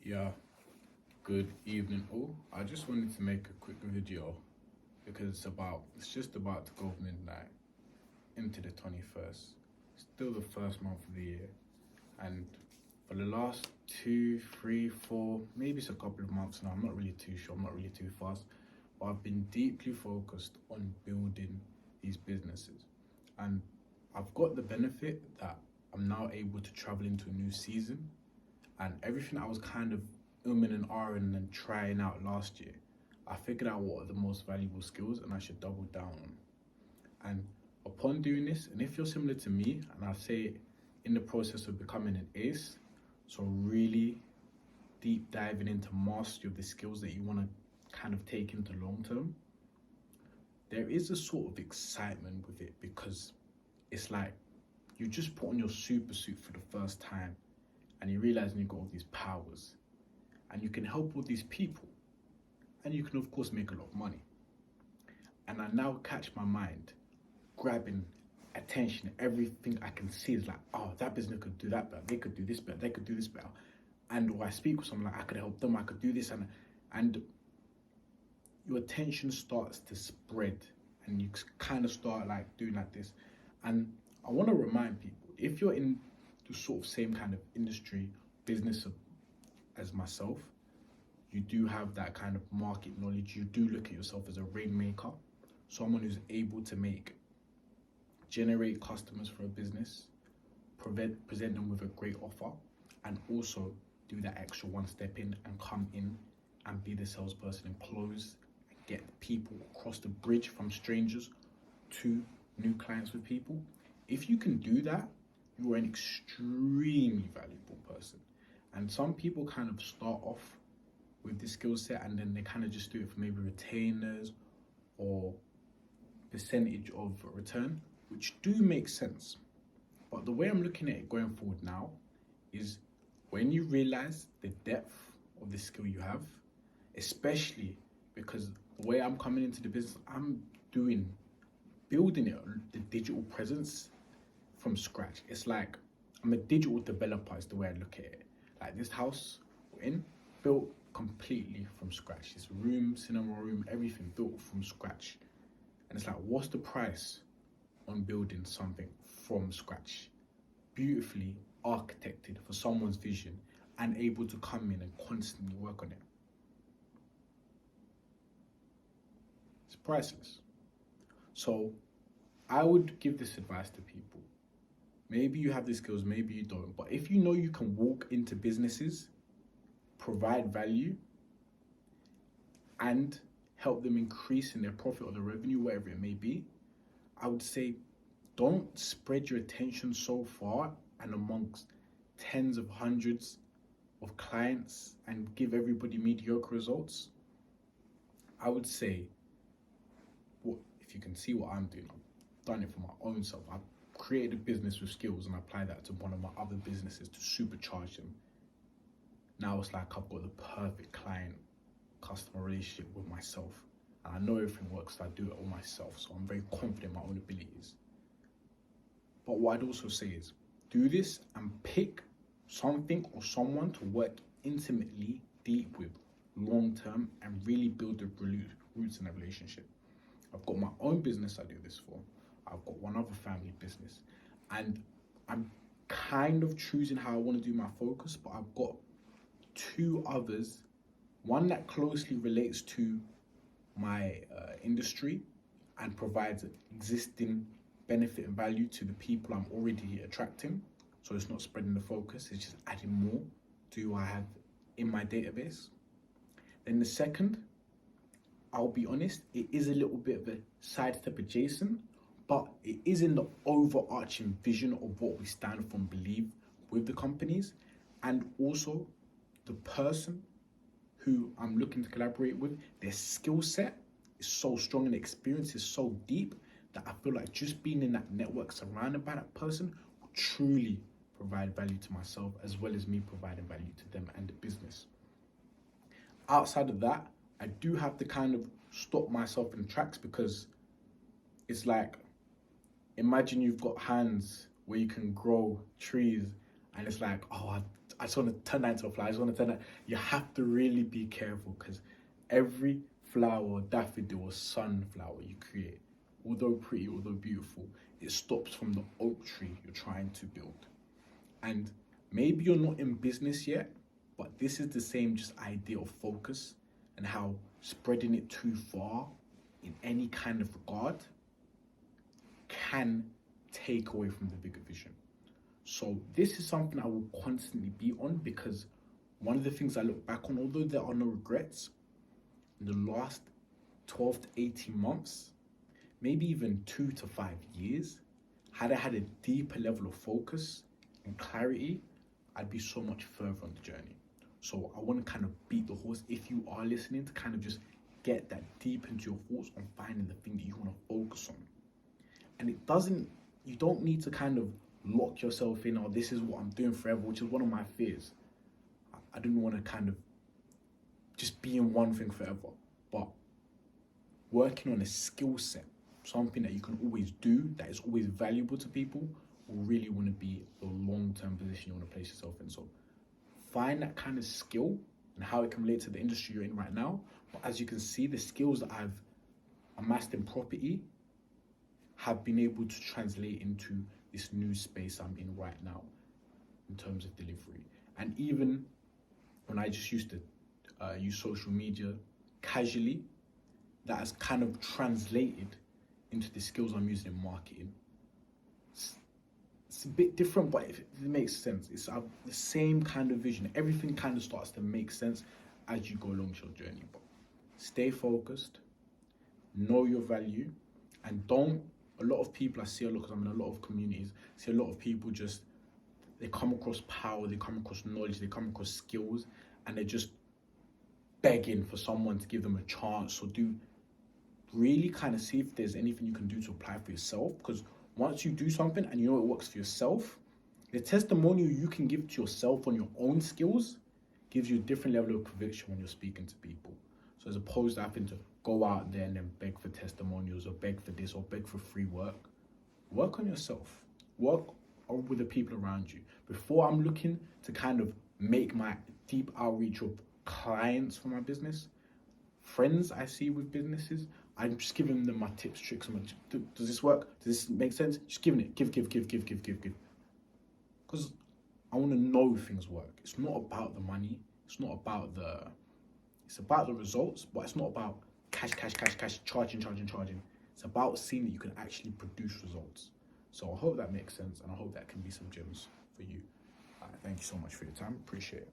Yeah, good evening all. I just wanted to make a quick video because it's just about to go midnight into the 21st. Still the first month of the year. And for the last 2, 3, 4, maybe it's a couple of months now, I'm not really too sure, I'm not really too fast, but I've been deeply focused on building these businesses. And I've got the benefit that I'm now able to travel into a new season, and everything I was kind of and ahhing and trying out last year, I figured out what are the most valuable skills and I should double down on. And upon doing this, and if you're similar to me, and I say in the process of becoming an ace, so really deep diving into mastery of the skills that you want to kind of take into long term, there is a sort of excitement with it because it's like you just put on your super suit for the first time and you realize you've got all these powers and you can help all these people and you can of course make a lot of money. And I now catch my mind grabbing attention. Everything I can see is like, oh, that business could do that better, they could do this better, they could do this better. And or I speak with someone like, I could help them, I could do this, and your attention starts to spread and you kind of start like doing like this. And I want to remind people, if you're in the sort of same kind of industry, business as myself, you do have that kind of market knowledge. You do look at yourself as a rainmaker, someone who's able to generate customers for a business, present them with a great offer, and also do that extra one step in and come in and be the salesperson and close and get people across the bridge from strangers to new clients with people. If you can do that, you are an extremely valuable person. And some people kind of start off with this skill set and then they kind of just do it for maybe retainers or percentage of return, which do make sense. But the way I'm looking at it going forward now is when you realize the depth of the skill you have, especially because the way I'm coming into the business, I'm building it, the digital presence from scratch. It's like I'm a digital developer is the way I look at it. Like this house we're in, built completely from scratch. This room, cinema room, everything built from scratch. And it's like, what's the price on building something from scratch? Beautifully architected for someone's vision and able to come in and constantly work on it. It's priceless. So I would give this advice to people. Maybe you have the skills, maybe you don't. But if you know you can walk into businesses, provide value, and help them increase in their profit or their revenue, whatever it may be, I would say don't spread your attention so far and amongst tens of hundreds of clients and give everybody mediocre results. I would say, if you can see what I'm doing, I've done it for my own self. I've created a business with skills and apply that to one of my other businesses to supercharge them. Now it's like I've got the perfect client-customer relationship with myself. And I know everything works, so I do it all myself. So I'm very confident in my own abilities. But what I'd also say is, do this and pick something or someone to work intimately, deep with, long-term, and really build the roots in a relationship. I've got my own business I do this for. I've got one other family business. And I'm kind of choosing how I want to do my focus, but I've got two others. One that closely relates to my industry and provides existing benefit and value to the people I'm already attracting. So it's not spreading the focus, it's just adding more to what I have in my database. Then the second, I'll be honest, it is a little bit of a sidestep adjacent, but it is in the overarching vision of what we stand for and believe with the companies. And also the person who I'm looking to collaborate with, their skill set is so strong and the experience is so deep that I feel like just being in that network surrounded by that person will truly provide value to myself as well as me providing value to them and the business. Outside of that, I do have to kind of stop myself in tracks because it's like, imagine you've got hands where you can grow trees and it's like, oh, I just want to turn that into a flower. I just want to turn that. You have to really be careful because every flower, daffodil, or sunflower you create, although pretty, although beautiful, it stops from the oak tree you're trying to build. And maybe you're not in business yet, but this is the same just idea of focus and how spreading it too far in any kind of regard can take away from the bigger vision. So this is something I will constantly be on, because one of the things I look back on, although there are no regrets, in the last 12 to 18 months, maybe even 2 to 5 years, had I had a deeper level of focus and clarity, I'd be so much further on the journey. So I want to kind of beat the horse, if you are listening, to kind of just get that deep into your thoughts on finding the thing that you want to focus on. And you don't need to kind of lock yourself in, or this is what I'm doing forever, which is one of my fears. I didn't want to kind of just be in one thing forever, but working on a skill set, something that you can always do, that is always valuable to people, will really want to be the long-term position you want to place yourself in. So find that kind of skill and how it can relate to the industry you're in right now. But as you can see, the skills that I've amassed in property have been able to translate into this new space I'm in right now in terms of delivery. And even when I just used to use social media casually, that has kind of translated into the skills I'm using in marketing. It's a bit different, but it makes sense. It's the same kind of vision. Everything kind of starts to make sense as you go along your journey. But stay focused, know your value, and a lot of people I see, because I'm in a lot of communities, see a lot of people they come across power, they come across knowledge, they come across skills, and they're just begging for someone to give them a chance, or do really kind of see if there's anything you can do to apply for yourself. Because once you do something and you know it works for yourself, the testimonial you can give to yourself on your own skills gives you a different level of conviction when you're speaking to people. So as opposed to having to go out there and then beg for testimonials, or beg for this, or beg for free work on yourself. Work with the people around you. Before I'm looking to kind of make my deep outreach of clients for my business, friends I see with businesses, I'm just giving them my tips, tricks. Does this work? Does this make sense? Just giving it. Give. Because I want to know things work. It's not about the money. It's about the results, but it's not about cash, charging. It's about seeing that you can actually produce results. So I hope that makes sense, and I hope that can be some gems for you. Thank you so much for your time. Appreciate it.